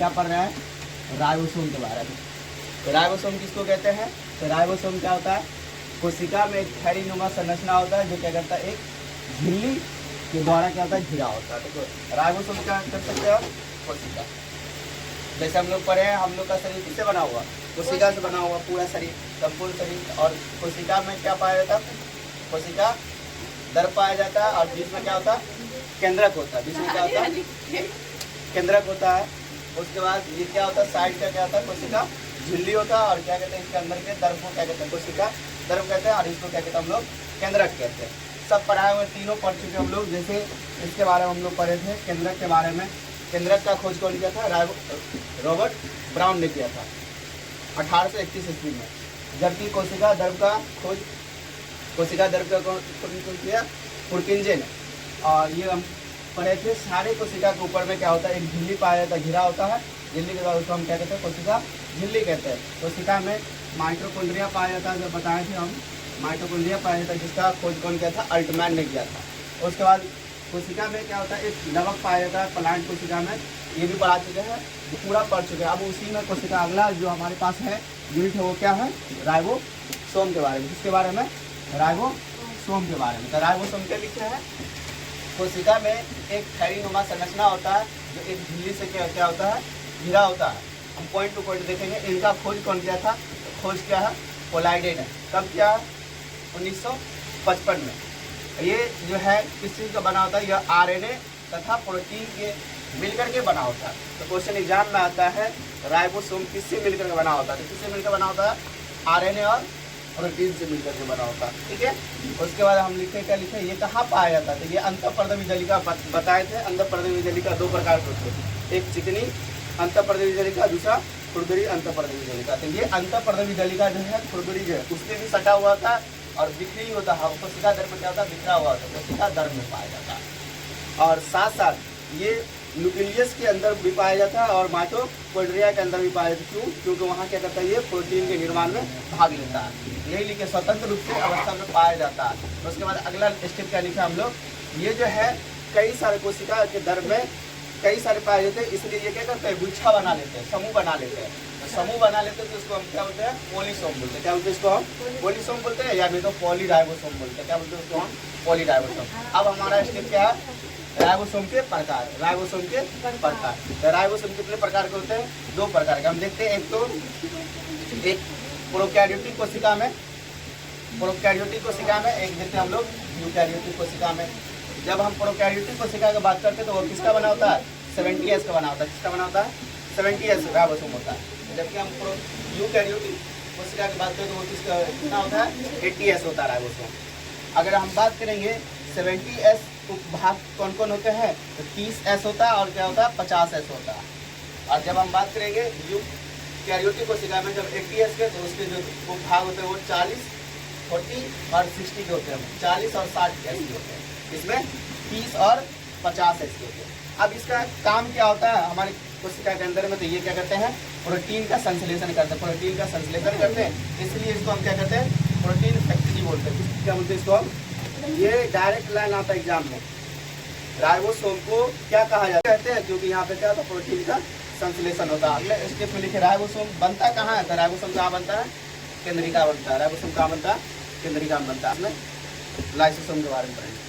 क्या पढ़ रहे हैं? राइबोसोम के बारे में। तो राइबोसोम किसको कहते हैं? तो राइबोसोम क्या होता है? कोशिका में एक थैलीनुमा संरचना होता है जो क्या करता है, एक झिल्ली के द्वारा क्या होता है, घिरा होता है। देखो राइबोसोम क्या कर सकते हैं? कोशिका, जैसे हम लोग पढ़े हैं, हम लोग का शरीर किससे बना हुआ? कोशिका से बना हुआ पूरा शरीर, संपूर्ण शरीर। और कोशिका में क्या पाया जाता है? कोशिका दर्प पाया जाता है, और बीच में क्या होता है? केंद्रक होता है। बीच में क्या होता है? केंद्रक होता है। उसके बाद ये क्या होता है? साइड का क्या होता है? कोशिका झिल्ली होता है। और क्या कहते हैं इसके अंदर के दर्प को क्या कहते हैं? कोशिका दर्प कहते हैं। और इसको क्या कहते हैं हम लोग? केंद्रक कहते हैं। सब पढ़ाए हुए, तीनों पढ़ चुके हम लोग। जैसे इसके बारे में हम लोग पढ़े थे, केंद्रक के बारे में। केंद्रक का खोज कौन किया था? रॉबर्ट ब्राउन ने किया था 1831 ईस्वी में। जबकि कोशिका दर्प का खोज, कोशिका दर्प का कौन किया? पुरकिंजे ने। और ये हम पढ़े थे, सारे कोशिका के ऊपर में क्या होता है? एक झिल्ली पाया जाता है, घिरा होता है। झिल्ली के बाद उसको हम क्या कहते हैं? कोशिका झिल्ली कहते हैं। कोशिका में माइटोकॉन्ड्रिया पाया जाता है, जो बताए थे हम, माइटोकॉन्ड्रिया पाया जाता है, जिसका खोज कौन किया था? अल्टमैन ने किया था। उसके बाद कोशिका में क्या होता है? एक नवक पाया जाता है प्लांट कोशिका में, ये भी पढ़ा चुके हैं, पूरा पढ़ चुके हैं। अब उसी में कोशिका अगला जो हमारे पास है यूनिट है, वो क्या है? राइबोसोम के बारे में। किसके बारे में? राइबोसोम के बारे में। तो राइबोसोम क्या लिखे हैं? कोशिका में एक थैलीनुमा संरचना होता है जो एक झिल्ली से क्या होता है? घिरा होता है। हम पॉइंट टू पॉइंट देखेंगे। इनका खोज कौन किया था? खोज क्या है? कोलाइडे ने। कब किया? 1955 में। ये जो है किस चीज़ का बना होता है? यह आरएनए तथा प्रोटीन के मिलकर के बना होता है। तो क्वेश्चन एग्जाम में आता है, राइबोसोम किससे मिलकर के बना होता है? तो किससे मिलकर बना होता है? आरएनए और प्रोटीन से मिलकर के बना होता है। ठीक है। उसके बाद हम लिखे, क्या लिखे? ये कहाँ पाया जाता है? तो ये अंतःपर्दवी जलिका बताए थे। अंतःपर्दवी जलिका दो प्रकार के होते हैं, एक चिकनी अंतःपर्दवी जलिका, दूसरा खुरदुरी अंतःपर्दवी जलिका। तो ये अंतःपर्दवी जलिका जो है, खुरदुरी जो है, उससे भी सटा हुआ था और बिखरी होता है। कोशिका दर में क्या होता है? बिखरा हुआ होता है, कोशिका दर में पाया जाता है। और साथ साथ ये न्यूक्लियस के अंदर भी पाया जाता है और माइटोकॉन्ड्रिया के अंदर भी पाया जाता है। क्यों? क्योंकि वहाँ क्या करता है? ये प्रोटीन के निर्माण में भाग लेता है। यही लिखे, स्वतंत्र रूप से अवस्था में पाया जाता है। उसके बाद अगला स्टेप क्या लिखा हम लोग? ये जो है कई सारे कोशिका के दर में कई सारे पाए जाते हैं, इसलिए ये क्या करते हैं? गुच्छा बना लेते हैं, समूह बना लेते हैं। तो समूह बना लेते हैं तो उसको हम क्या बोलते हैं? पॉलीसोम बोलते हैं। क्या बोलते हैं इसको? हम पॉलीसोम बोलते हैं, या नहीं तो पॉलीराइबोसोम बोलते हैं। क्या बोलते हैं उसको? हम पॉलीराइबोसोम। अब हमारा स्टेप क्या है? राइबोसोम के प्रकार। राइबोसोम के प्रकार। तो राइबोसोम कितने प्रकार के होते हैं? दो प्रकार के हम देखते हैं। एक तो एक प्रोकैरियोटिक कोशिका में, प्रोकैरियोटिक कोशिका में, एक देखते हैं हम लोग यूकैरियोटिक कोशिका में। जब हम प्रोकैरियोटिक कोशिका की बात करते हैं तो वो किसका बना होता है? 70S का बना होता है। किसका बना होता है? 70S राइबोसोम होता है। जबकि हम यूकैरियोटिक कोशिका की बात करें तो वो किसका कितना होता है? 80S होता है राइबोसोम। अगर हम बात करेंगे 70S उपभाग कौन कौन होते हैं? तो 30S होता है और क्या होता है? 50S होता है। और जब हम बात करेंगे यूकैरियोटिक कोशिका में जब 80S के, तो उसके जो उपभाग होते हैं वो 40, 40 और 60 के होते हैं। 40 और 60S के होते हैं। इसमें 30 और 50S के होते हैं। अब इसका काम क्या होता है हमारे कोशिका के अंदर में? तो ये क्या करते हैं? प्रोटीन का संश्लेषण करते हैं। प्रोटीन का संश्लेषण करते हैं, इसलिए इसको हम क्या कहते हैं? प्रोटीन फैक्ट्री बोलते हैं। क्या बोलते हैं इसको हम? ये डायरेक्ट लाइन आता है एग्जाम में। राइबोसोम को क्या कहा जाता है? कहते हैं क्योंकि यहाँ पे क्या होता है? प्रोटीन का संश्लेषण होता है। अगले स्टेप में लिखे राइबोसोम बनता कहाँ है? तो राइबोसोम कहाँ बनता है? केंद्रिका बनता है। राइबोसोम कहाँ बनता है? केंद्रिका में बनता है। इसमें लाइसोसोम के बारे में पढ़ेंगे।